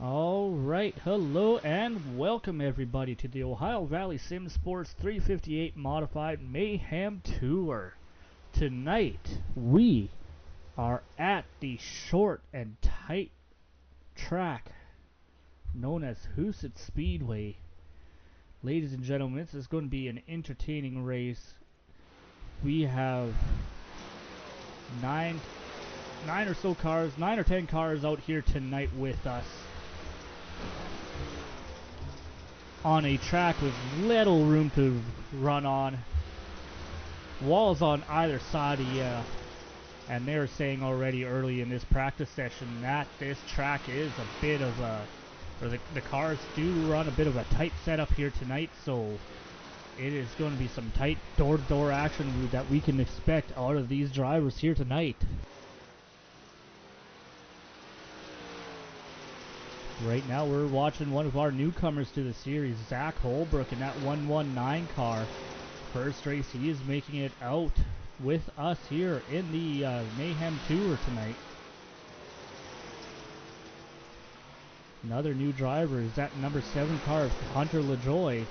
Alright, hello and welcome everybody to the Ohio Valley Sim Sports 358 Modified Mayhem Tour. Tonight, we are at the short and tight track known as Huset Speedway. Ladies and gentlemen, this is going to be an entertaining race. We have nine or 10 cars out here tonight with us on a track with little room to run on. Walls on either side of you, and they were saying already early in this practice session that this track is a bit of a, or the cars do run a bit of a tight setup here tonight, so it is going to be some tight door-to-door action that we can expect out of these drivers here tonight. Right now we're watching one of our newcomers to the series, Zach Holbrook, in that 119 car. First race he is making it out with us here in the Mayhem Tour tonight. Another new driver is that number 7 car, Hunter LaJoy.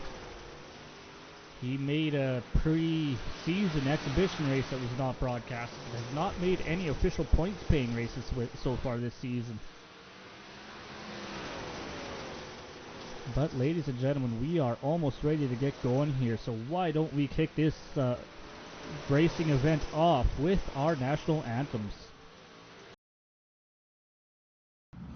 He made a pre-season exhibition race that was not broadcasted. Has not made any official points-paying races so far this season. But ladies and gentlemen, we are almost ready to get going here, so why don't we kick this racing event off with our national anthems.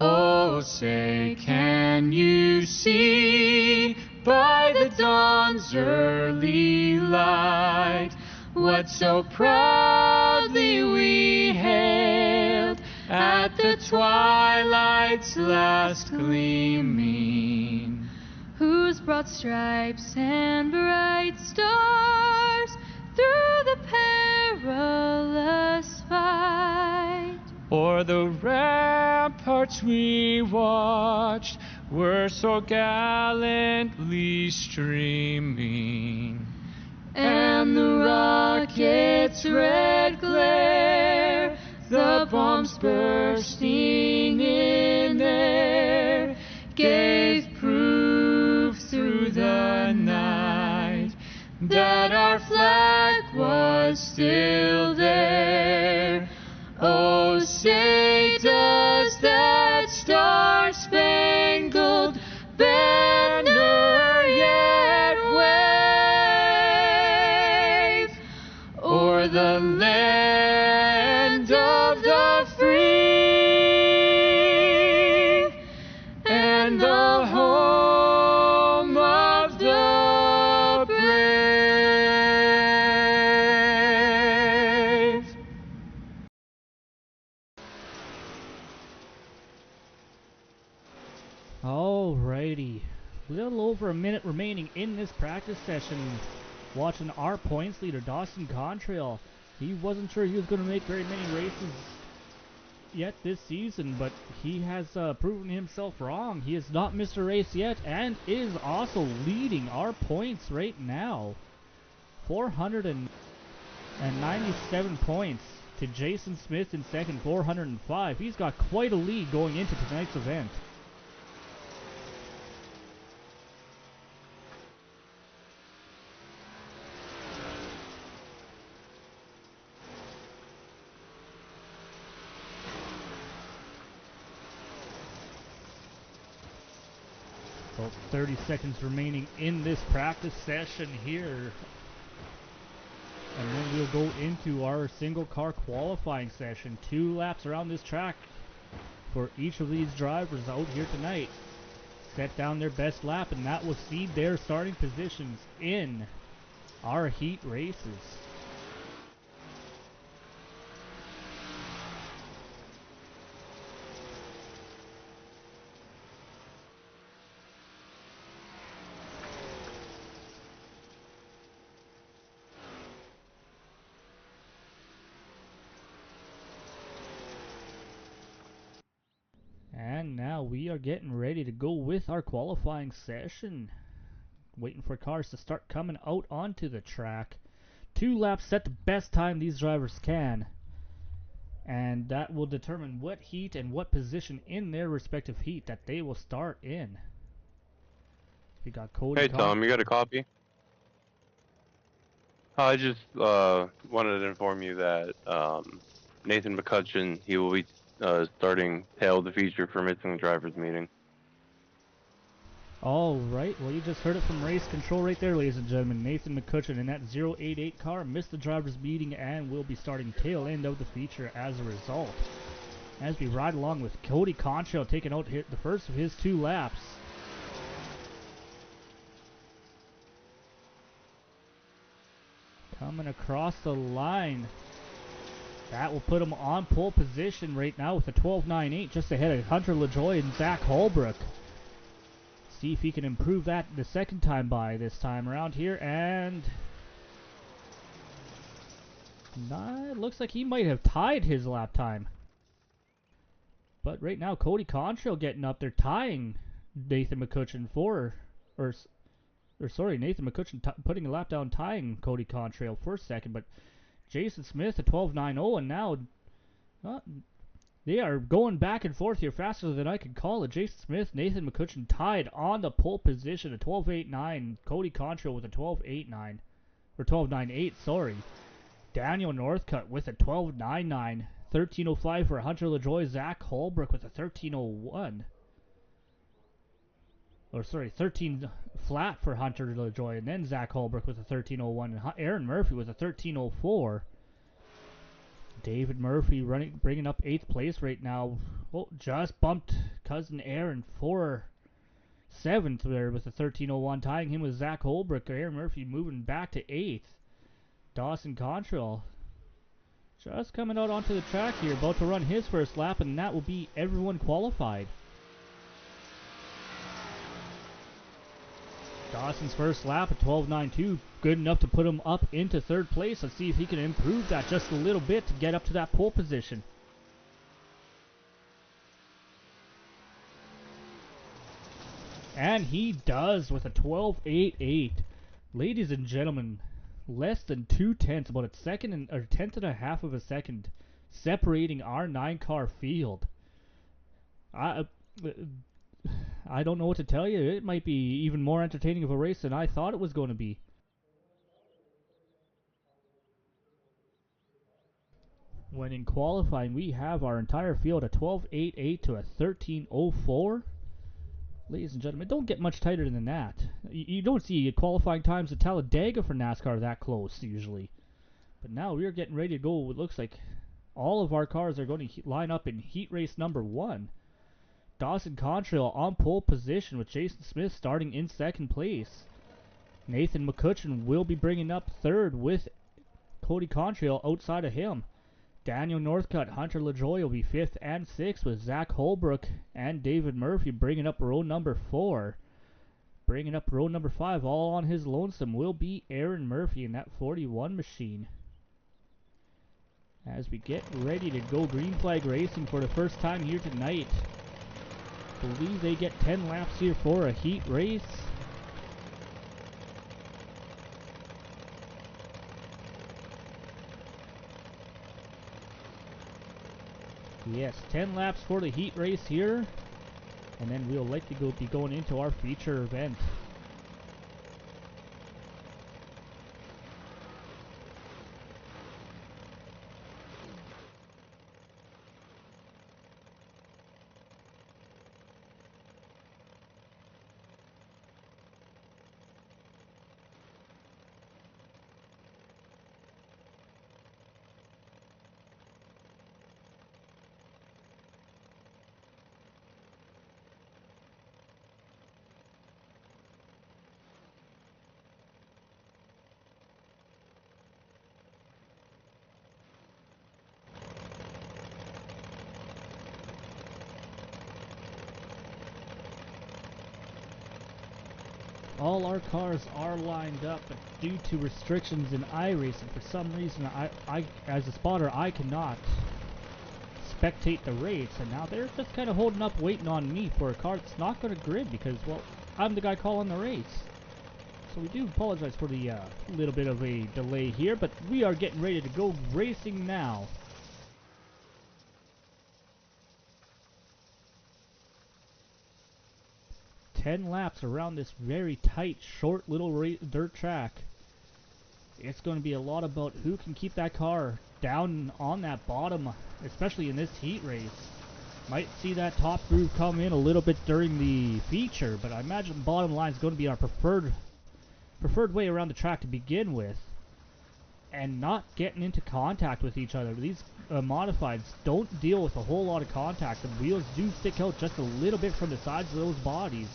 Oh, say, can you see by the dawn's early light what so proudly we hailed at the twilight's last gleaming, whose broad stripes and bright stars through the perilous fight o'er the ramparts we watched were so gallantly streaming, and the rocket's red glare, the bombs bursting in air, gave proof through the night that our flag was still there. Oh, say, does that star-spangled banner yet wave o'er the land of the free and the home of the brave? Alrighty, little over a minute remaining in this practice session. Watching our points leader, Dawson Contrail. He wasn't sure he was going to make very many races yet this season, but he has proven himself wrong. He has not missed a race yet and is also leading our points right now. 497 points to Jason Smith in second, 405. He's got quite a lead going into tonight's event. About 30 seconds remaining in this practice session here. And then we'll go into our single car qualifying session. 2 laps around this track for each of these drivers out here tonight. Set down their best lap, and that will seed their starting positions in our heat races. And now we are getting ready to go with our qualifying session. Waiting for cars to start coming out onto the track. 2 laps set the best time these drivers can. And that will determine what heat and what position in their respective heat that they will start in. We got Cody. Hey Tom, you got a copy? I just wanted to inform you that Nathan McCutcheon, he will be starting tail of the feature for missing the driver's meeting. Alright, well you just heard it from race control right there, ladies and gentlemen. Nathan McCutcheon in that 088 car missed the driver's meeting and will be starting tail end of the feature as a result. As we ride along with Cody Contrail taking out the first of his 2 laps. Coming across the line. That will put him on pole position right now with a 12.98 just ahead of Hunter LaJoy and Zach Holbrook. See if he can improve that the second time by this time around here, and it looks like he might have tied his lap time. But right now, Cody Contrail getting up there, tying Nathan McCutcheon Nathan McCutcheon putting a lap down, tying Cody Contrail for second. But Jason Smith at 12.90, and now they are going back and forth here faster than I can call it. Jason Smith, Nathan McCutcheon tied on the pole position at 12.89. Cody Contrail with a 12.89. Or 12.98, sorry. Daniel Northcutt with a 12.99. 13.05 for Hunter LaJoy. Zach Holbrook with a 13.01. Or sorry, 13 flat for Hunter LaJoy. And then Zach Holbrook with a 13.01. And Aaron Murphy with a 13.04. David Murphy bringing up 8th place right now. Oh, just bumped cousin Aaron for 7th there with a 13.01, tying him with Zach Holbrook. Aaron Murphy moving back to 8th. Dawson Contrail just coming out onto the track here, about to run his first lap, and that will be everyone qualified. Dawson's first lap at 12.92, good enough to put him up into 3rd place. Let's see if he can improve that just a little bit to get up to that pole position. And he does with a 12.88. Ladies and gentlemen, less than 2/10, about a second or 10th and a half of a second, separating our 9-car field. I don't know what to tell you. It might be even more entertaining of a race than I thought it was going to be. When in qualifying, we have our entire field a 12.88 to a 13.04. Ladies and gentlemen, don't get much tighter than that. You don't see qualifying times at Talladega for NASCAR that close, usually. But now we're getting ready to go. It looks like all of our cars are going to line up in heat race number 1. Dawson Contrail on pole position with Jason Smith starting in 2nd place. Nathan McCutcheon will be bringing up 3rd with Cody Contrail outside of him. Daniel Northcutt, Hunter LaJoy will be 5th and 6th with Zach Holbrook and David Murphy bringing up row number 4. Bringing up row number 5 all on his lonesome will be Aaron Murphy in that 41 machine. As we get ready to go green flag racing for the first time here tonight. Believe they get 10 laps here for a heat race. Yes, 10 laps for the heat race here. And then we'll likely be going into our feature event. All our cars are lined up, but due to restrictions in iRacing, for some reason, I as a spotter, I cannot spectate the race, and now they're just kind of holding up, waiting on me for a car that's not going to grid, because, well, I'm the guy calling the race. So we do apologize for the little bit of a delay here, but we are getting ready to go racing now. 10 laps around this very tight, short little dirt track. It's going to be a lot about who can keep that car down on that bottom, especially in this heat race. Might see that top groove come in a little bit during the feature, but I imagine the bottom line is going to be our preferred way around the track to begin with, and not getting into contact with each other. These modifieds don't deal with a whole lot of contact. The wheels do stick out just a little bit from the sides of those bodies.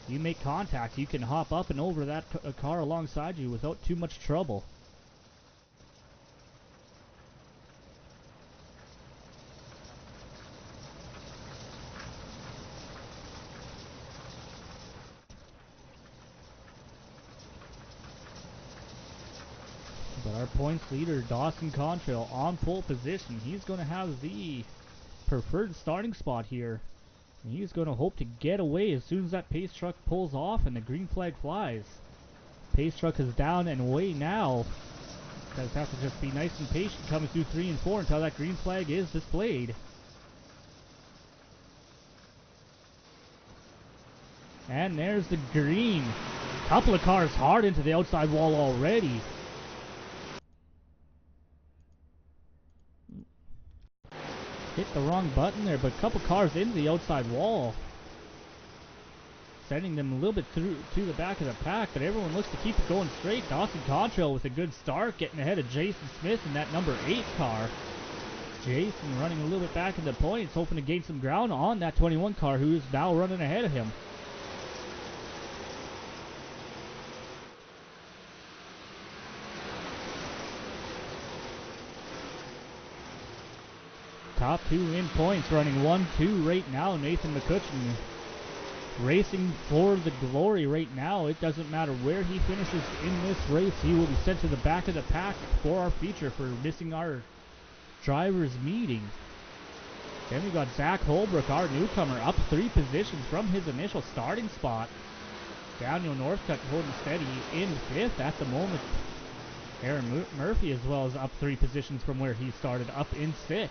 You make contact, you can hop up and over that car alongside you without too much trouble. But our points leader, Dawson Contrail, on pole position. He's going to have the preferred starting spot here. And he's going to hope to get away as soon as that pace truck pulls off and the green flag flies. Pace truck is down and away now. Guys have to just be nice and patient coming through 3 and 4 until that green flag is displayed. And there's the green. Couple of cars hard into the outside wall already. Hit the wrong button there, but a couple cars into the outside wall. Sending them a little bit through to the back of the pack, but everyone looks to keep it going straight. Dawson Contrail with a good start, getting ahead of Jason Smith in that number 8 car. Jason running a little bit back in the points, hoping to gain some ground on that 21 car, who is now running ahead of him. Top 2 in points, running 1-2 right now. Nathan McCutcheon racing for the glory right now. It doesn't matter where he finishes in this race, he will be sent to the back of the pack for our feature for missing our drivers meeting. Then we got Zach Holbrook, our newcomer, up 3 positions from his initial starting spot. Daniel Northcutt holding steady in 5th at the moment. Aaron Murphy as well is up 3 positions from where he started, up in 6th.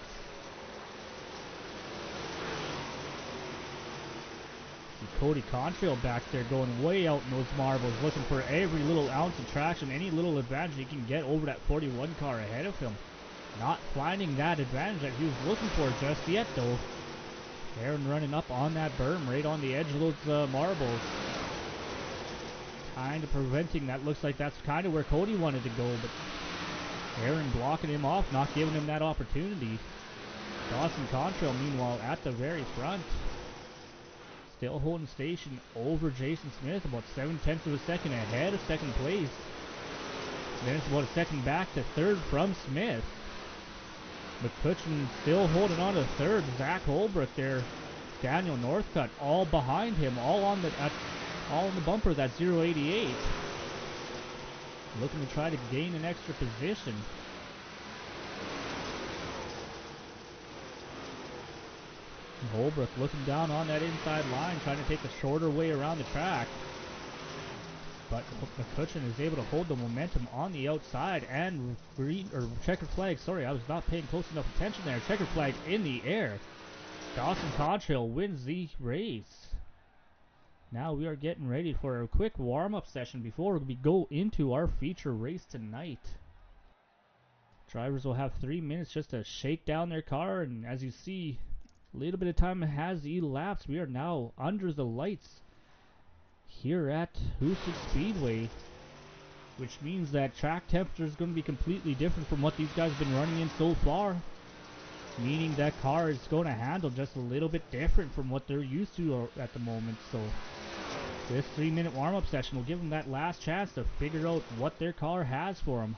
Cody Contrail back there going way out in those marbles, looking for every little ounce of traction, any little advantage he can get over that 41 car ahead of him. Not finding that advantage that he was looking for just yet, though. Aaron running up on that berm, right on the edge of those marbles. Kind of preventing that. Looks like that's kind of where Cody wanted to go, but Aaron blocking him off, not giving him that opportunity. Dawson Contrail, meanwhile, at the very front. Still holding station over Jason Smith, about 7/10 of a second ahead of second place. Then it's about a second back to 3rd from Smith. McCutcheon still holding on to 3rd. Zach Holbrook there. Daniel Northcutt all behind him, all on the bumper, that 088. Looking to try to gain an extra position. Holbrook looking down on that inside line, trying to take the shorter way around the track. But McCutcheon is able to hold the momentum on the outside, and checkered flag, sorry, I was not paying close enough attention there. Checkered flag in the air. Dawson Contrail wins the race. Now we are getting ready for a quick warm-up session before we go into our feature race tonight. Drivers will have 3 minutes just to shake down their car, and as you see, a little bit of time has elapsed. We are now under the lights here at Huset Speedway, which means that track temperature is going to be completely different from what these guys have been running in so far, meaning that car is going to handle just a little bit different from what they're used to at the moment. So this 3-minute warm-up session will give them that last chance to figure out what their car has for them.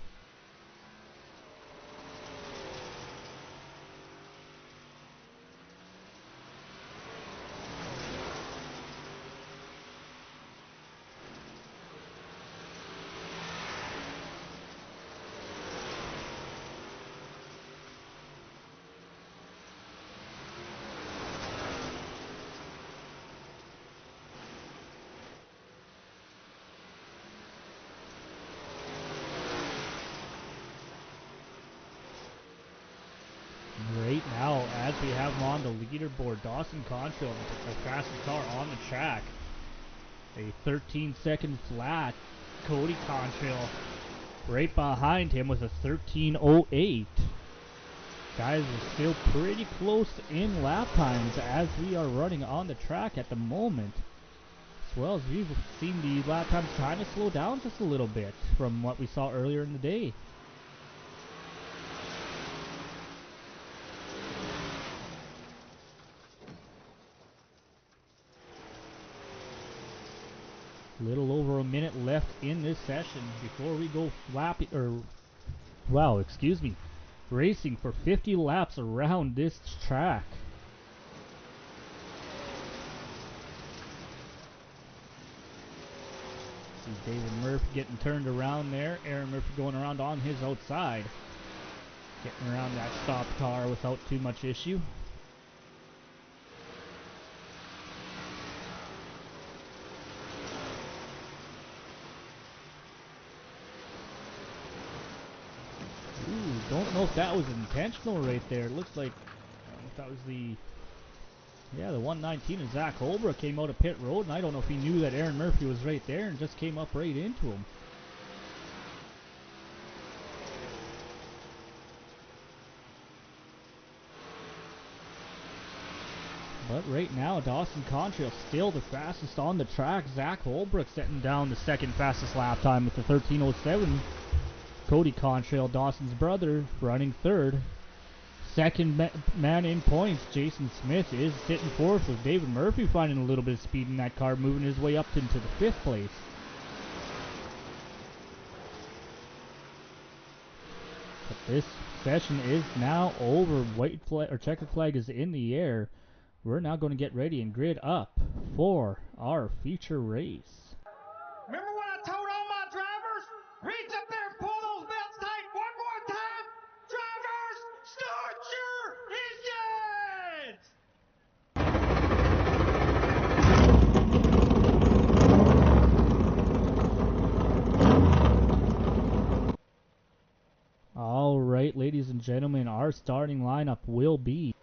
Right now, as we have him on the leaderboard, Dawson Contrail, the fastest car on the track. A 13-second flat. Cody Contrail right behind him with a 13:08. Guys are still pretty close in lap times as we are running on the track at the moment. As well as we've seen the lap times kind of slow down just a little bit from what we saw earlier in the day. Little over a minute left in this session before we go racing for 50 laps around this track. See David Murphy getting turned around there. Aaron Murphy going around on his outside. Getting around that stopped car without too much issue. Don't know if that was intentional right there. It looks like that was the 119 of Zach Holbrook came out of pit road, and I don't know if he knew that Aaron Murphy was right there and just came up right into him. But right now, Dawson Contrail still the fastest on the track. Zach Holbrook setting down the second fastest lap time with the 13:07. Cody Contrail, Dawson's brother, running third. Second man in points, Jason Smith, is sitting fourth, with David Murphy finding a little bit of speed in that car, moving his way up into the fifth place. But this session is now over. White flag or checkered flag is in the air. We're now going to get ready and grid up for our feature race. Remember when I told all my drivers, reach up there and pull those belts tight one more time? Drivers, start your engines! Alright, ladies and gentlemen, our starting lineup will be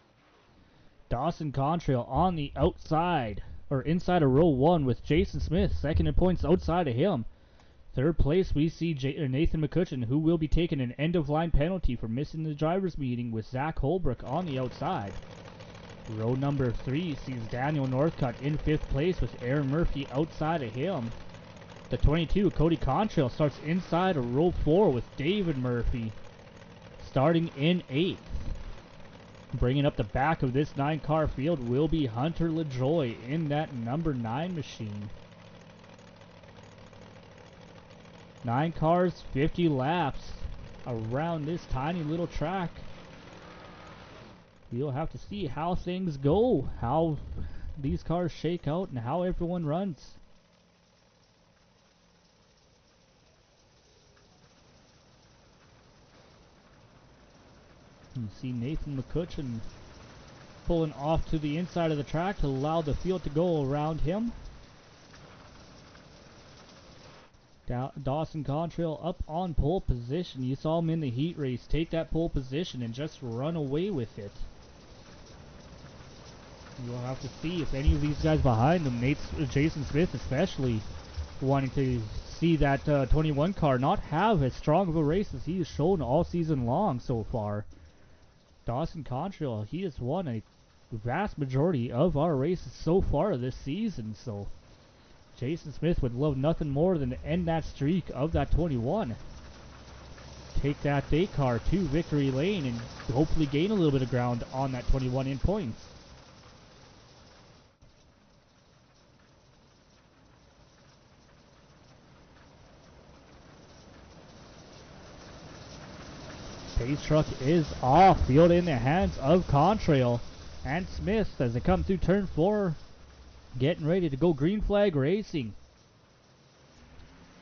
Dawson Contrail on the outside, or inside of row 1, with Jason Smith second in points outside of him. Third place, we see Nathan McCutcheon, who will be taking an end-of-line penalty for missing the driver's meeting, with Zach Holbrook on the outside. Row number 3 sees Daniel Northcutt in 5th place, with Aaron Murphy outside of him. The 22, Cody Contrail, starts inside of row 4 with David Murphy starting in 8th. Bringing up the back of this 9-car field will be Hunter LaJoy in that number 9 machine. 9 cars, 50 laps around this tiny little track. We'll have to see how things go, how these cars shake out, and how everyone runs. You see Nathan McCutcheon pulling off to the inside of the track to allow the field to go around him. Dawson Contrail up on pole position. You saw him in the heat race take that pole position and just run away with it. You'll have to see if any of these guys behind him, Jason Smith especially, wanting to see that 21 car not have as strong of a race as he has shown all season long so far. Dawson Contrail, he has won a vast majority of our races so far this season, so Jason Smith would love nothing more than to end that streak of that 21. Take that day car to victory lane and hopefully gain a little bit of ground on that 21 in points. Pace truck is off. Field in the hands of Contrail and Smith as they come through turn 4. Getting ready to go green flag racing.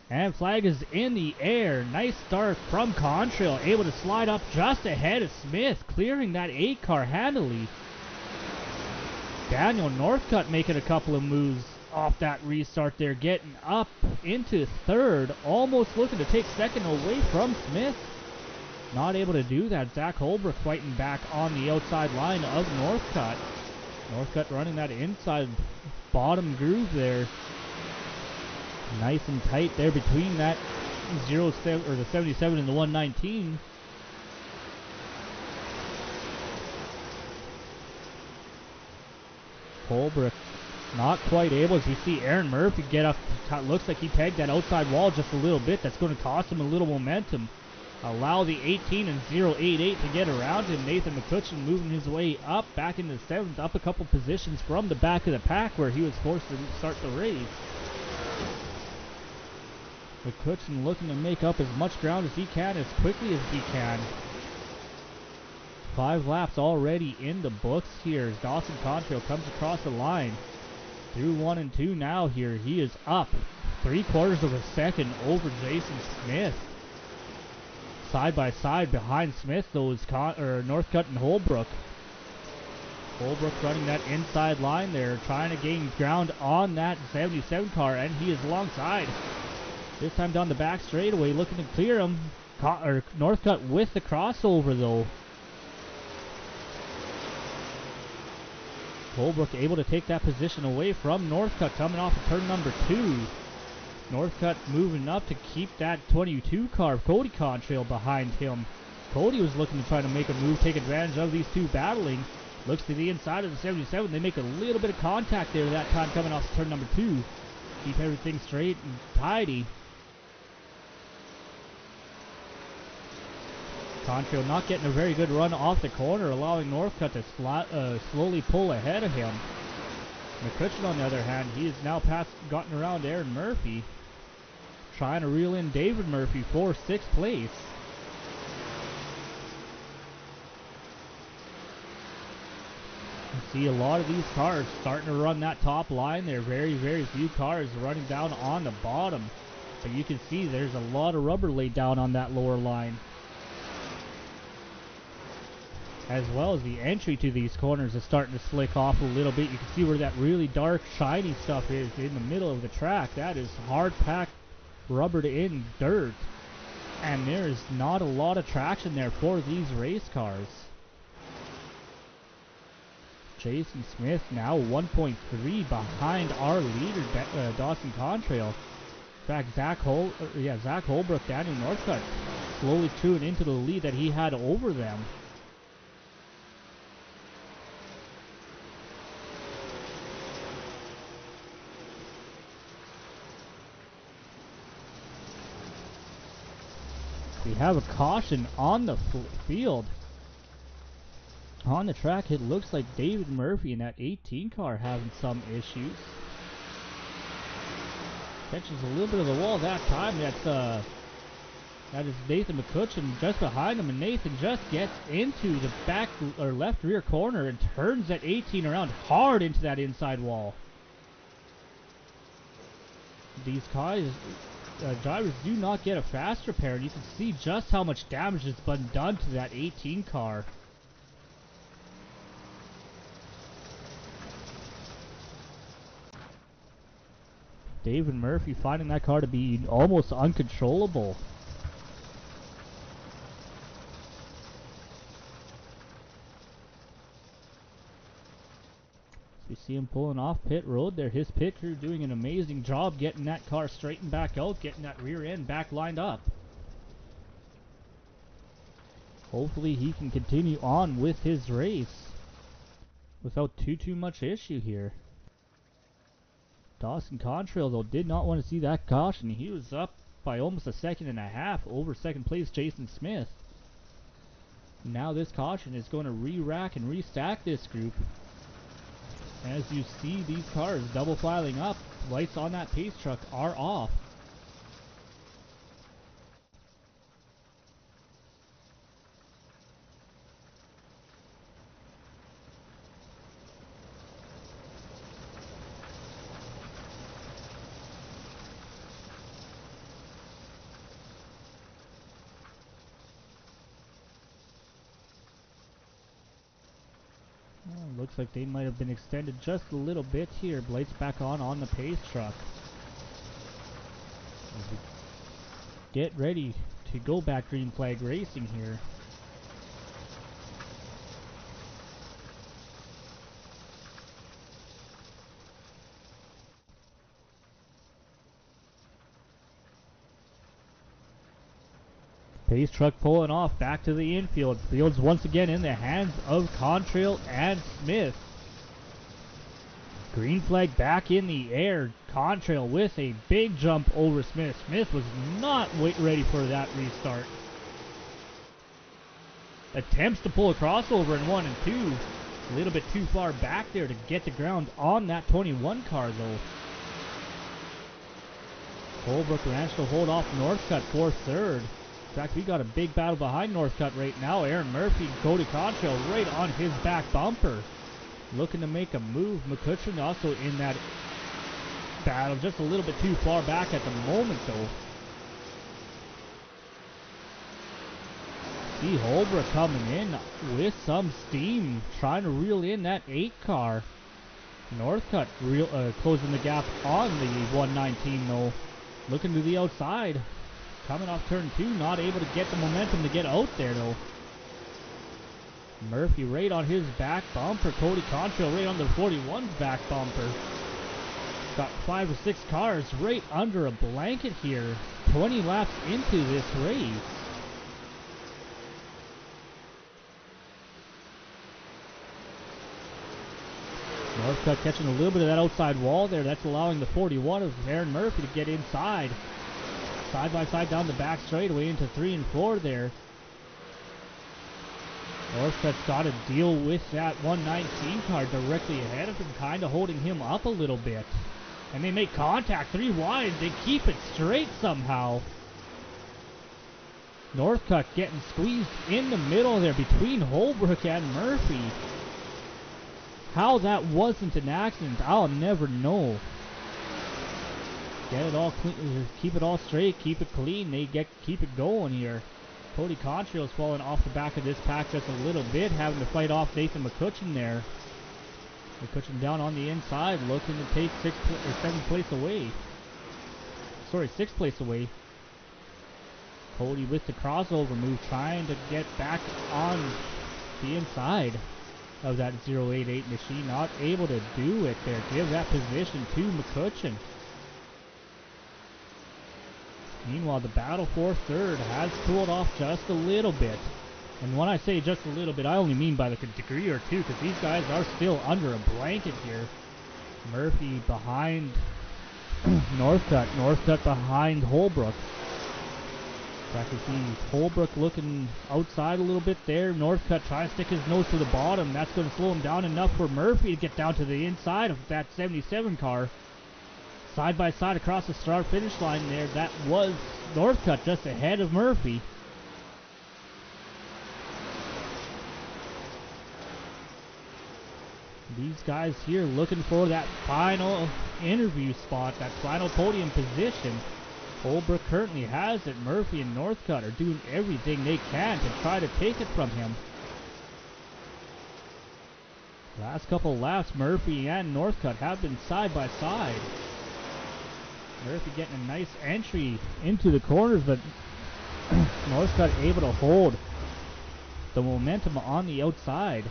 And flag is in the air. Nice start from Contrail. Able to slide up just ahead of Smith, clearing that 8 car handily. Daniel Northcutt making a couple of moves off that restart there. Getting up into 3rd. Almost looking to take 2nd away from Smith. Not able to do that. Zach Holbrook fighting back on the outside line of Northcutt. Northcutt running that inside bottom groove there. Nice and tight there between that 07 or the 77 and the 119. Holbrook not quite able, as you see Aaron Murphy get up. Looks like he tagged that outside wall just a little bit. That's going to toss him a little momentum. Allow the 18 and 088 to get around him. Nathan McCutcheon moving his way up, back into the 7th, up a couple positions from the back of the pack where he was forced to start the race. McCutcheon looking to make up as much ground as he can, as quickly as he can. 5 laps already in the books here as Dawson Contrail comes across the line. Through 1 and 2 now here. He is up 3/4 of a second over Jason Smith. Side by side behind Smith, though, is Northcutt and Holbrook. Holbrook running that inside line there, trying to gain ground on that 77 car, and he is alongside. This time down the back straightaway, looking to clear him. Northcutt with the crossover, though. Holbrook able to take that position away from Northcutt coming off of turn number 2. Northcutt moving up to keep that 22 car, Cody Contrail, behind him. Cody was looking to try to make a move, take advantage of these two battling. Looks to the inside of the 77. They make a little bit of contact there that time coming off turn number 2. Keep everything straight and tidy. Contrail not getting a very good run off the corner, allowing Northcutt to slowly pull ahead of him. McCutcheon, on the other hand, he has now gotten around Aaron Murphy, trying to reel in David Murphy for 6th place. You see a lot of these cars starting to run that top line there. Very, very few cars running down on the bottom. But you can see there's a lot of rubber laid down on that lower line. As well as the entry to these corners is starting to slick off a little bit. You can see where that really dark, shiny stuff is in the middle of the track. That is hard-packed, rubbered in dirt. And there is not a lot of traction there for these race cars. Jason Smith now 1.3 behind our leader, Dawson Contrail. In fact, Zach Holbrook, Daniel Northcutt, slowly chewing into the lead that he had over them. We have a caution on the field. On the track, it looks like David Murphy in that 18 car having some issues. Catches a little bit of the wall that time. That is Nathan McCutcheon just behind him, and Nathan just gets into the back or left rear corner and turns that 18 around hard into that inside wall. These cars. Drivers do not get a fast repair, and you can see just how much damage has been done to that 18 car. David Murphy finding that car to be almost uncontrollable. You see him pulling off pit road there. His pit crew doing an amazing job getting that car straightened back out, getting that rear end back lined up. Hopefully he can continue on with his race without too much issue here. Dawson Contrail, though, did not want to see that caution. He was up by almost 1.5 seconds over 2nd place Jason Smith. Now this caution is going to re-rack and restack this group. As you see these cars double filing up, lights on that pace truck are off. Looks like they might have been extended just a little bit here. Lights back on the pace truck. As we get ready to go back green flag racing here. Pace truck pulling off back to the infield. Field's once again in the hands of Contrail and Smith. Green flag back in the air. Contrail with a big jump over Smith. Smith was not ready for that restart. Attempts to pull a crossover in 1 and 2. A little bit too far back there to get the ground on that 21 car though. Holbrook managed to hold off Northcutt for third. In fact, we got a big battle behind Northcutt right now. Aaron Murphy and Cody Contrail right on his back bumper. Looking to make a move. McCutcheon also in that battle. Just a little bit too far back at the moment though. See Holbrook coming in with some steam. Trying to reel in that 8 car. Northcutt closing the gap on the 119 though. Looking to the outside. Coming off turn 2. Not able to get the momentum to get out there though. Murphy right on his back bumper. Cody Contrail right on the 41's back bumper. Got 5 or 6 cars right under a blanket here. 20 laps into this race. Northcutt catching a little bit of that outside wall there. That's allowing the 41 of Aaron Murphy to get inside. Side by side down the back straightaway into 3 and 4 there. Northcutt's got to deal with that 119 car directly ahead of him, kind of holding him up a little bit. And they make contact 3 wide. They keep it straight somehow. Northcutt getting squeezed in the middle there between Holbrook and Murphy. How that wasn't an accident, I'll never know. Get it all clean, keep it all straight, keep it clean. They keep it going here. Cody Contrail's falling off the back of this pack just a little bit, having to fight off Nathan McCutcheon there. McCutcheon down on the inside, looking to take 7th place away. Sorry, 6th place away. Cody with the crossover move, trying to get back on the inside of that 088 machine. Not able to do it there. Give that position to McCutcheon. Meanwhile, the battle for third has cooled off just a little bit. And when I say just a little bit, I only mean by the degree or two, because these guys are still under a blanket here. Murphy behind Northcutt. Northcutt behind Holbrook. I can see Holbrook looking outside a little bit there. Northcutt trying to stick his nose to the bottom. That's going to slow him down enough for Murphy to get down to the inside of that 77 car. Side by side across the start finish line there. That was Northcutt just ahead of Murphy. These guys here looking for that final interview spot, that final podium position. Holbrook currently has it. Murphy and Northcutt are doing everything they can to try to take it from him. Last couple laps, Murphy and Northcutt have been side by side. Murphy getting a nice entry into the corners, but Northcutt able to hold the momentum on the outside.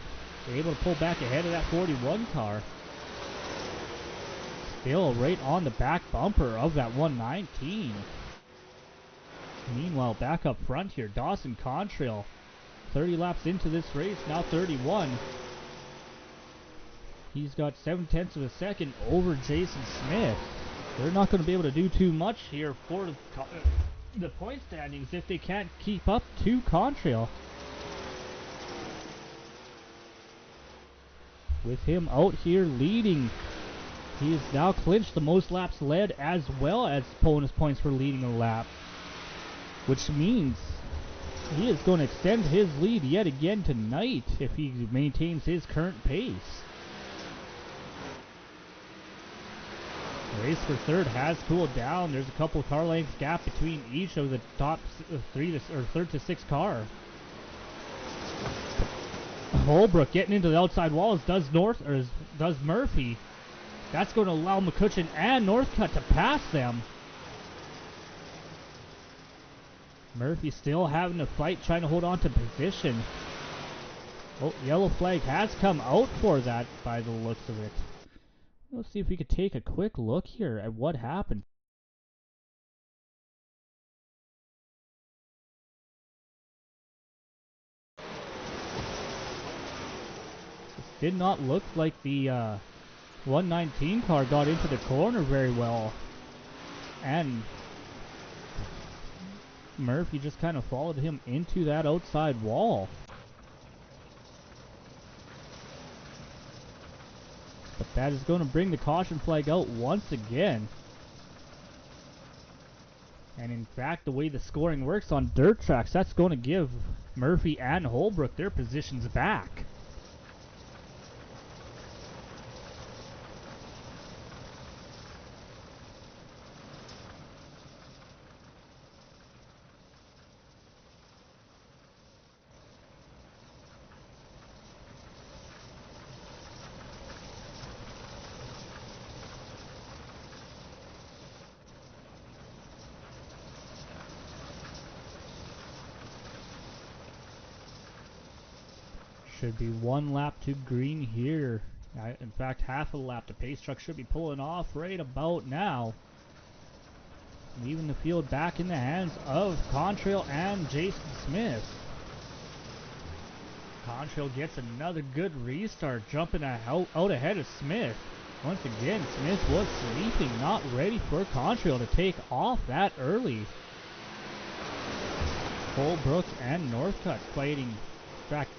They're able to pull back ahead of that 41 car. Still right on the back bumper of that 119. Meanwhile, back up front here, Dawson Contrail. 30 laps into this race, now 31. He's got 7/10 of a second over Jason Smith. They're not going to be able to do too much here for the point standings if they can't keep up to Contrail. With him out here leading, he has now clinched the most laps led as well as bonus points for leading a lap, which means he is going to extend his lead yet again tonight if he maintains his current pace. The race for third has cooled down. There's a couple car lengths gap between each of the top third to sixth car. Holbrook getting into the outside walls does Murphy. That's going to allow McCutcheon and Northcutt to pass them. Murphy still having to fight, trying to hold on to position. Oh, yellow flag has come out for that by the looks of it. Let's see if we could take a quick look here at what happened. did not look like the 119 car got into the corner very well. And Murphy just kind of followed him into that outside wall. But that is going to bring the caution flag out once again. And in fact, the way the scoring works on dirt tracks, that's going to give Murphy and Holbrook their positions back. Should be 1 lap to green here. In fact, half a lap. The pace truck should be pulling off right about now. Leaving the field back in the hands of Contrail and Jason Smith. Contrail gets another good restart, jumping out ahead of Smith. Once again, Smith was sleeping, not ready for Contrail to take off that early. Holbrook and Northcutt fighting. In fact,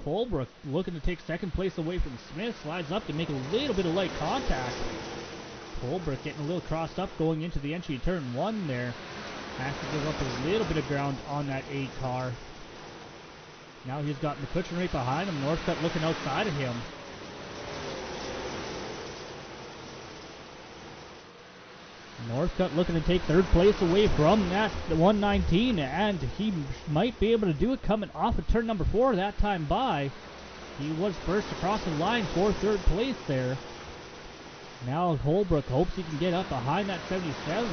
Holbrook looking to take second place away from Smith, slides up to make a little bit of light contact. Holbrook getting a little crossed up going into the entry turn 1 there. Has to give up a little bit of ground on that 8 car. Now he's got McCutcheon right behind him. Northcutt looking outside of him. Northcutt looking to take third place away from that 119, and he might be able to do it coming off of turn number 4 that time by. He was first across the line for third place there. Now Holbrook hopes he can get up behind that 77.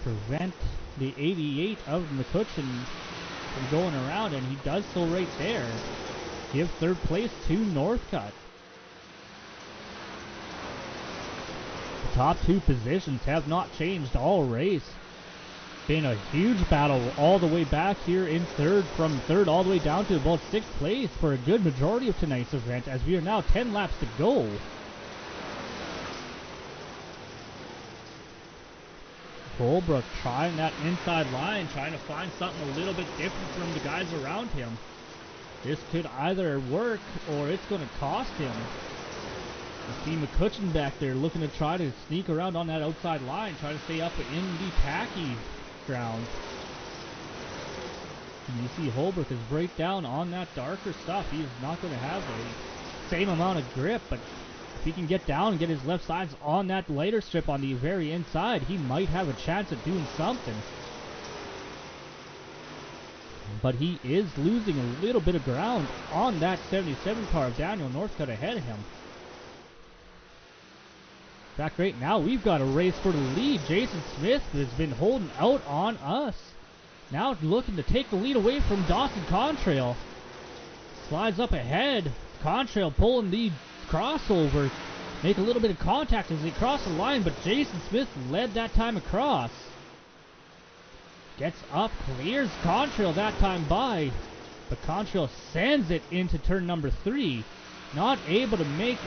Prevent the 88 of McCutcheon from going around, and he does so right there. Give third place to Northcutt. Top 2 positions have not changed all race. Been a huge battle all the way back here in third, from third all the way down to about 6th place for a good majority of tonight's event, as we are now 10 laps to go. Holbrook trying that inside line, trying to find something a little bit different from the guys around him. This could either work or it's going to cost him. You see McCutcheon back there looking to try to sneak around on that outside line, trying to stay up in the tacky ground. And you see Holbrook is right down on that darker stuff. He is not going to have the same amount of grip, but if he can get down and get his left sides on that lighter strip on the very inside, he might have a chance at doing something. But he is losing a little bit of ground on that 77 car of Daniel Northcutt ahead of him. In fact, right now we've got a race for the lead. Jason Smith has been holding out on us. Now looking to take the lead away from Dawson Contrail. Slides up ahead. Contrail pulling the crossover. Make a little bit of contact as they cross the line, but Jason Smith led that time across. Gets up, clears Contrail that time by, but Contrail sends it into turn number 3. Not able to make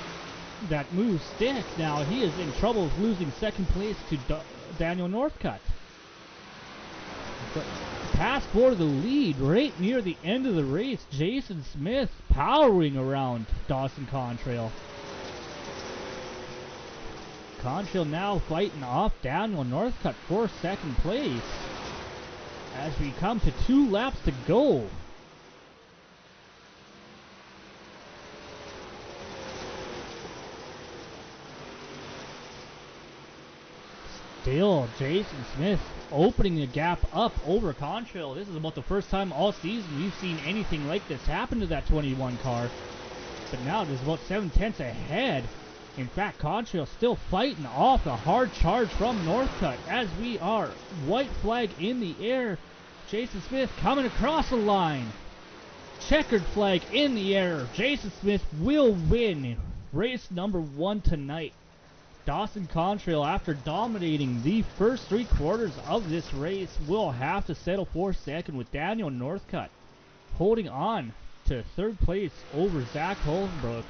that move stick. Now he is in trouble of losing second place to Daniel Northcutt. But pass for the lead right near the end of the race. Jason Smith powering around Dawson Contrail. Contrail now fighting off Daniel Northcutt for second place as we come to 2 laps to go. Still, Jason Smith opening the gap up over Contrail. This is about the first time all season we've seen anything like this happen to that 21 car. But now it is about 7/10 ahead. In fact, Contrail still fighting off a hard charge from Northcutt as we are white flag in the air. Jason Smith coming across the line. Checkered flag in the air. Jason Smith will win race number 1 tonight. Dawson Contrail, after dominating the first 3 quarters of this race, will have to settle for second, with Daniel Northcutt holding on to third place over Zach Holmbrook.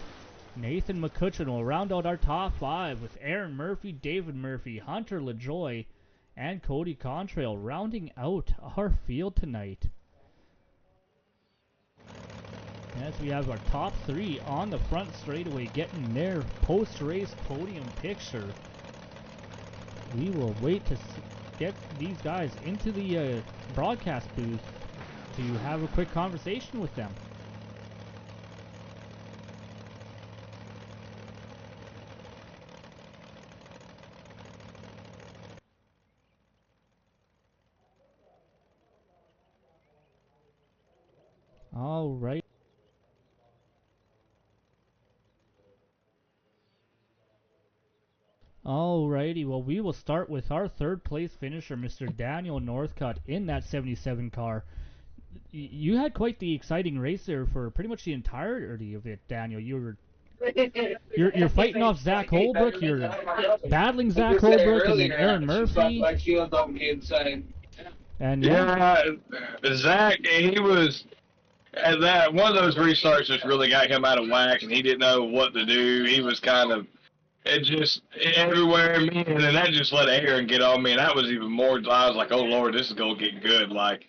Nathan McCutcheon will round out our top 5 with Aaron Murphy, David Murphy, Hunter LaJoy, and Cody Contrail rounding out our field tonight. As we have our top 3 on the front straightaway getting their post-race podium picture. We will wait to get these guys into the broadcast booth to have a quick conversation with them. All right. Alrighty, well, we will start with our third place finisher, Mr. Daniel Northcutt, in that 77 car. You had quite the exciting race there for pretty much the entirety of it, Daniel. You're fighting off Zach Holbrook, you're battling Zach Holbrook, and then Aaron Murphy. And yeah, Zach, he was at that one of those restarts just really got him out of whack, and he didn't know what to do. He was kind of everywhere, me, and then that just let Aaron get on me, and that was even more. I was like, oh Lord, this is gonna get good. Like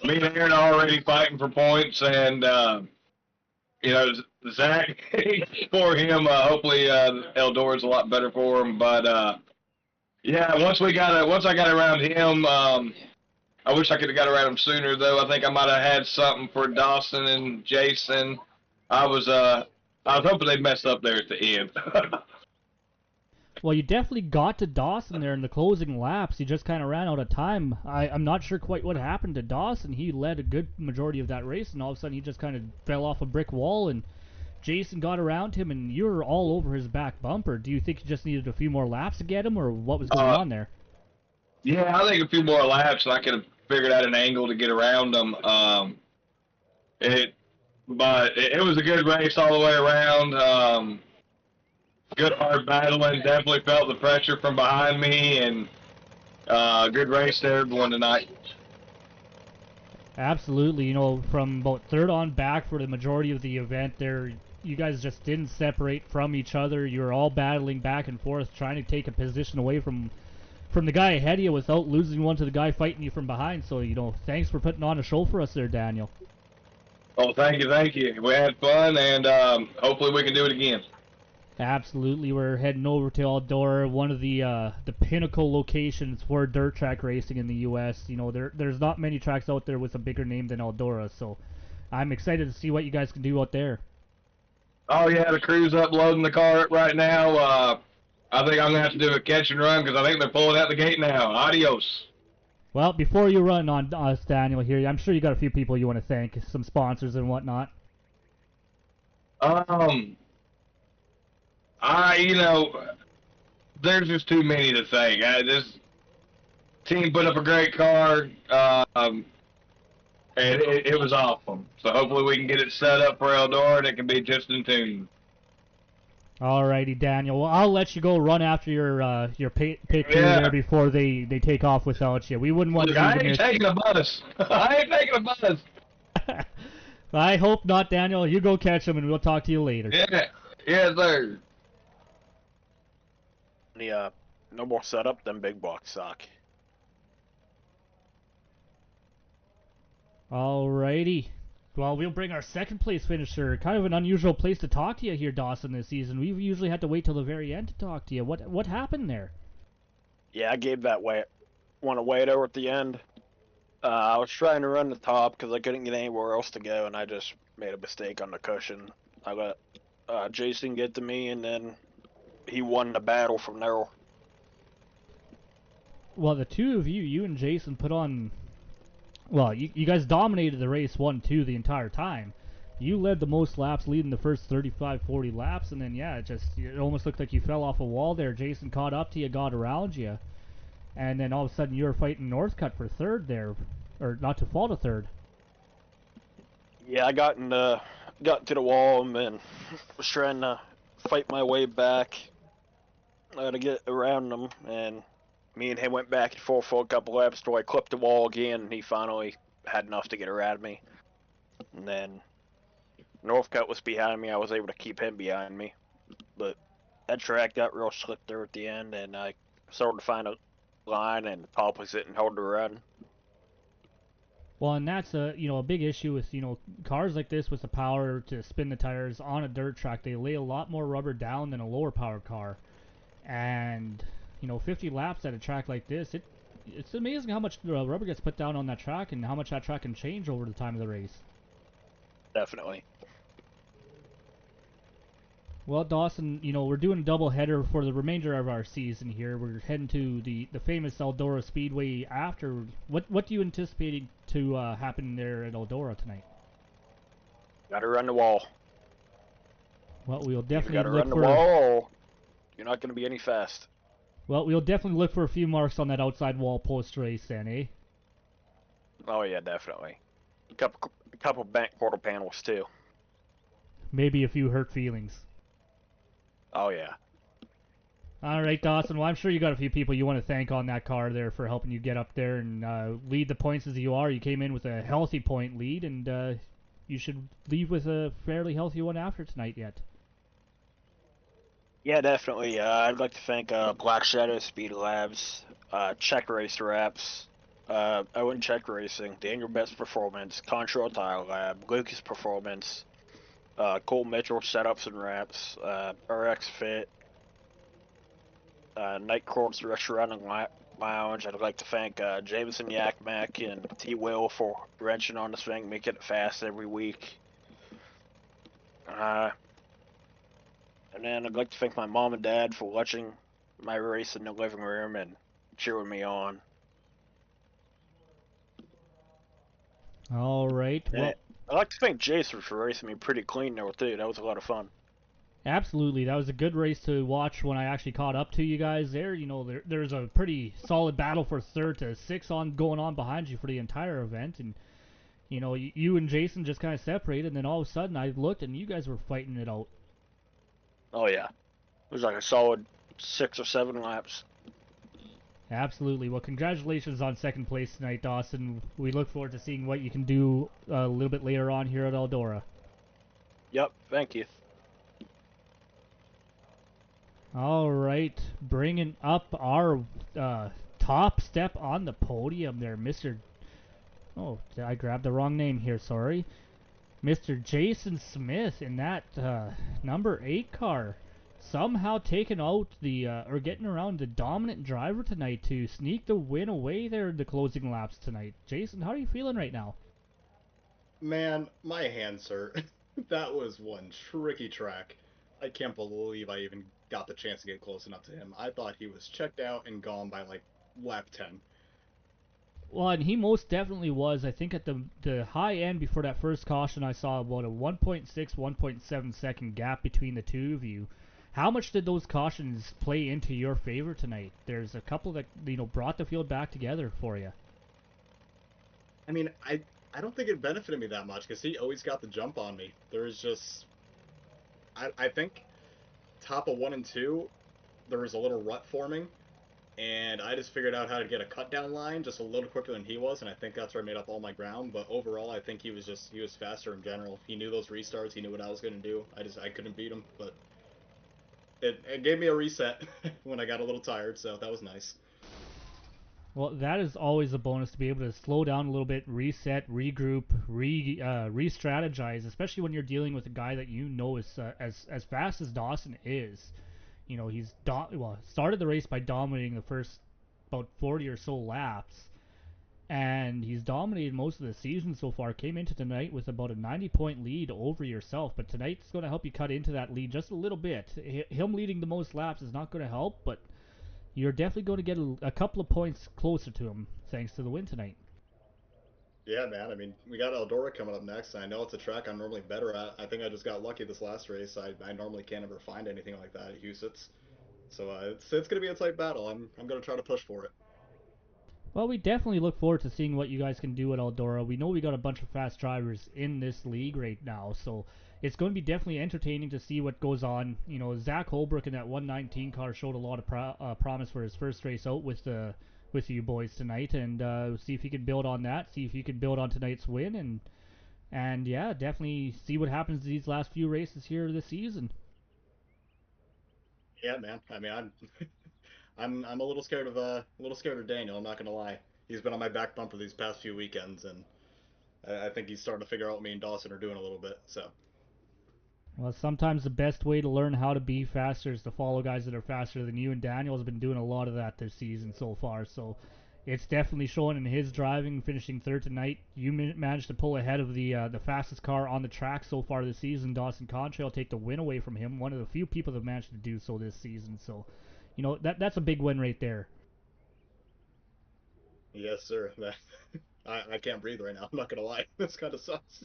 me and Aaron are already fighting for points, and you know, Zach, for him, hopefully Eldora's a lot better for him. But yeah, once I got around him, I wish I could have got around him sooner, though. I think I might have had something for Dawson and Jason. I was hoping they'd mess up there at the end. Well, you definitely got to Dawson there in the closing laps. You just kind of ran out of time. I'm not sure quite what happened to Dawson. He led a good majority of that race, and all of a sudden he just kind of fell off a brick wall, and Jason got around him, and you were all over his back bumper. Do you think you just needed a few more laps to get him, or what was going on there? Yeah, I think a few more laps, and I could have figured out an angle to get around him. But it was a good race all the way around. Good hard battling. Definitely felt the pressure from behind me, and good race to everyone tonight. Absolutely. You know, from about third on back for the majority of the event there, you guys just didn't separate from each other. You were all battling back and forth, trying to take a position away from the guy ahead of you without losing one to the guy fighting you from behind. So, you know, thanks for putting on a show for us there, Daniel. Oh, thank you. We had fun, and hopefully we can do it again. Absolutely. We're heading over to Eldora, one of the pinnacle locations for dirt track racing in the U.S. You know, there's not many tracks out there with a bigger name than Eldora, so I'm excited to see what you guys can do out there. Oh, yeah, the crew's uploading the car right now. I think I'm going to have to do a catch and run because I think they're pulling out the gate now. Adios. Well, before you run on us, Daniel, here, I'm sure you got a few people you want to thank, some sponsors and whatnot. You know, there's just too many to thank. This team put up a great car, and it was awesome. So hopefully we can get it set up for Eldora and it can be just in tune. Alrighty, Daniel. Well, I'll let you go run after your pit crew there before they take off without you. We wouldn't want to. I ain't taking a bus. I ain't taking a bus. I hope not, Daniel. You go catch them, and we'll talk to you later. Yeah, sir. No more setup than big box suck. Alrighty. Well, we'll bring our second place finisher. Kind of an unusual place to talk to you here, Dawson, this season. We've usually had to wait till the very end to talk to you. What happened there? Yeah, I gave that one away there at the end. I was trying to run the top because I couldn't get anywhere else to go, and I just made a mistake on the cushion. I let Jason get to me, and then he won the battle from there. Well, the two of you and Jason put on... Well, you guys dominated the race 1-2 the entire time. You led the most laps, leading the first 35-40 laps, and then, yeah, it almost looked like you fell off a wall there. Jason caught up to you, got around you, and then all of a sudden you were fighting Northcutt for third there, or not to fall to third. Yeah, I got to the wall and then was trying to fight my way back to get around them, and me and him went back and forth for a couple laps till I clipped the wall again, and he finally had enough to get around me. And then Northcote was behind me. I was able to keep him behind me, but that track got real slick there at the end, and I started to find a line, and the top was hitting hard to run. Well, and that's a a big issue with cars like this with the power to spin the tires on a dirt track. They lay a lot more rubber down than a lower power car, and 50 laps at a track like this, it's amazing how much rubber gets put down on that track and how much that track can change over the time of the race. Definitely. Well, Dawson, we're doing a double header for the remainder of our season here. We're heading to the famous Eldora Speedway after. What do you anticipate to happen there at Eldora tonight? Got to run the wall. Well, we'll definitely Got to look run the for. wall. You're not going to be any fast. Well, we'll definitely look for a few marks on that outside wall post race, then, eh? Oh yeah, definitely. A couple bank quarter panels too. Maybe a few hurt feelings. Oh yeah. All right, Dawson. Well, I'm sure you got a few people you want to thank on that car there for helping you get up there and lead the points as you are. You came in with a healthy point lead, and you should leave with a fairly healthy one after tonight yet. Yeah, definitely. I'd like to thank Black Shadow Speed Labs, Check Race Wraps, Owen Check Racing, Daniel Best Performance, Control Tile Lab, Lucas Performance, Cole Mitchell Setups and Wraps, RX Fit, Night Courts Restaurant and Lounge. I'd like to thank Jameson Yakmack and T. Will for wrenching on this thing, making it fast every week. And then I'd like to thank my mom and dad for watching my race in the living room and cheering me on. All right. And Well, I'd like to thank Jason for racing me pretty clean there too. That was a lot of fun. absolutely. That was a good race to watch when I actually caught up to you guys there. There's a pretty solid battle for third to six going on behind you for the entire event. And, you and Jason just kind of separated. And then all of a sudden I looked and you guys were fighting it out. Oh yeah, it was like a solid 6 or 7 laps. Absolutely. Well, congratulations on second place tonight, Dawson. We look forward to seeing what you can do a little bit later on here at Eldora. Yep, thank you. All right, bringing up our top step on the podium there, Mr. Oh, I grabbed the wrong name here, sorry. Mr. Jason Smith in that number 8 car. Somehow taking out or getting around the dominant driver tonight to sneak the win away there in the closing laps tonight. Jason, how are you feeling right now? Man, my hands hurt. That was one tricky track. I can't believe I even got the chance to get close enough to him. I thought he was checked out and gone by like lap 10. Well, and he most definitely was. I think at the high end before that first caution, I saw about a 1.6, 1.7 second gap between the two of you. How much did those cautions play into your favor tonight? There's a couple that brought the field back together for you. I mean, I don't think it benefited me that much because he always got the jump on me. There's just, I think top of 1 and 2, there was a little rut forming, and I just figured out how to get a cut down line just a little quicker than he was, and I think that's where I made up all my ground. But overall, I think he was faster in general. He knew those restarts. He knew what I was going to do. I couldn't beat him, but it gave me a reset when I got a little tired, so that was nice. Well, that is always a bonus to be able to slow down a little bit, reset, regroup, re-strategize, especially when you're dealing with a guy that is as fast as Dawson is. He's started the race by dominating the first about 40 or so laps, and he's dominated most of the season so far. Came into tonight with about a 90-point lead over yourself, but tonight's going to help you cut into that lead just a little bit. Him leading the most laps is not going to help, but you're definitely going to get a couple of points closer to him thanks to the win tonight. Yeah, man. I mean, we got Eldora coming up next. I know it's a track I'm normally better at. I think I just got lucky this last race. I normally can't ever find anything like that at Huset's. So it's going to be a tight battle. I'm going to try to push for it. Well, we definitely look forward to seeing what you guys can do at Eldora. We know we got a bunch of fast drivers in this league right now, so it's going to be definitely entertaining to see what goes on. Zach Holbrook in that 119 car showed a lot of promise for his first race out with you boys tonight, and see if he can build on that, see if he can build on tonight's win, and And yeah, definitely see what happens these last few races here this season. Yeah, man. I mean, I'm I'm a little scared of Daniel. I'm not gonna lie. He's been on my back bumper these past few weekends, and I think he's starting to figure out what me and Dawson are doing a little bit. So Well, sometimes the best way to learn how to be faster is to follow guys that are faster than you, and Daniel has been doing a lot of that this season so far. So it's definitely showing in his driving, finishing third tonight. You managed to pull ahead of the fastest car on the track so far this season. Dawson Contrail take the win away from him. One of the few people that managed to do so this season. So, that's a big win right there. yes, sir. That I can't breathe right now. I'm not gonna lie. This kind of sucks.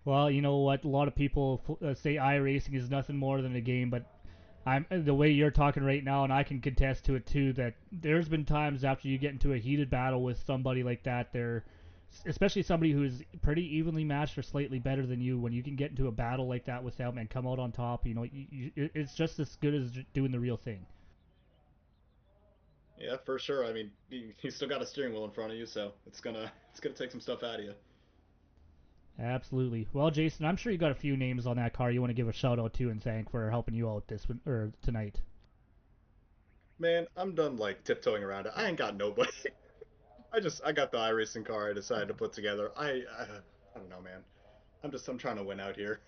Well, you know what? A lot of people say iRacing is nothing more than a game, but I'm the way you're talking right now, and I can contest to it too. That there's been times after you get into a heated battle with somebody like that, especially somebody who's pretty evenly matched or slightly better than you, when you can get into a battle like that with them and come out on top, it's just as good as doing the real thing. Yeah, for sure. I mean, you still got a steering wheel in front of you, so it's gonna take some stuff out of you. Absolutely. Well, Jason, I'm sure you got a few names on that car you want to give a shout out to and thank for helping you out or tonight. Man, I'm done like tiptoeing around it. I ain't got nobody. I got the iRacing car I decided to put together. I don't know, man. I'm trying to win out here.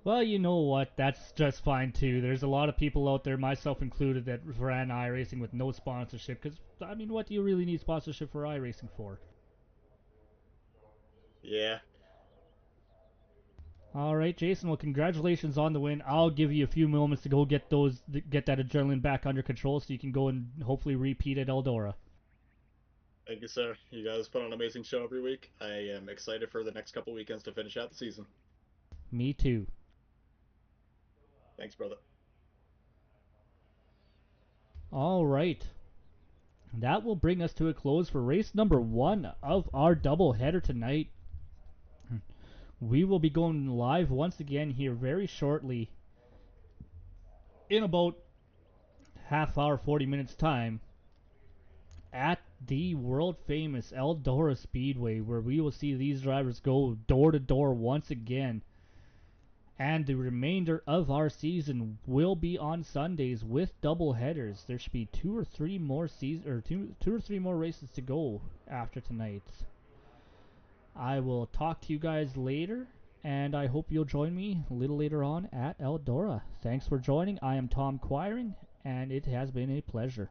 Well, you know what? That's just fine too. There's a lot of people out there, myself included, that ran iRacing with no sponsorship. Because I mean, what do you really need sponsorship for iRacing for? Yeah. All right, Jason. Well, congratulations on the win. I'll give you a few moments to go get that adrenaline back under control, so you can go and hopefully repeat at Eldora. Thank you, sir. You guys put on an amazing show every week. I am excited for the next couple weekends to finish out the season. Me too. Thanks, brother. All right. That will bring us to a close for race number 1 of our doubleheader tonight. We will be going live once again here very shortly, in about half hour, 40 minutes time, at the world famous Eldora Speedway, where we will see these drivers go door to door once again. And the remainder of our season will be on Sundays with double headers. There should be two or three more races to go after tonight. I will talk to you guys later, and I hope you'll join me a little later on at Eldora. Thanks for joining. I am Tom Quiring, and it has been a pleasure.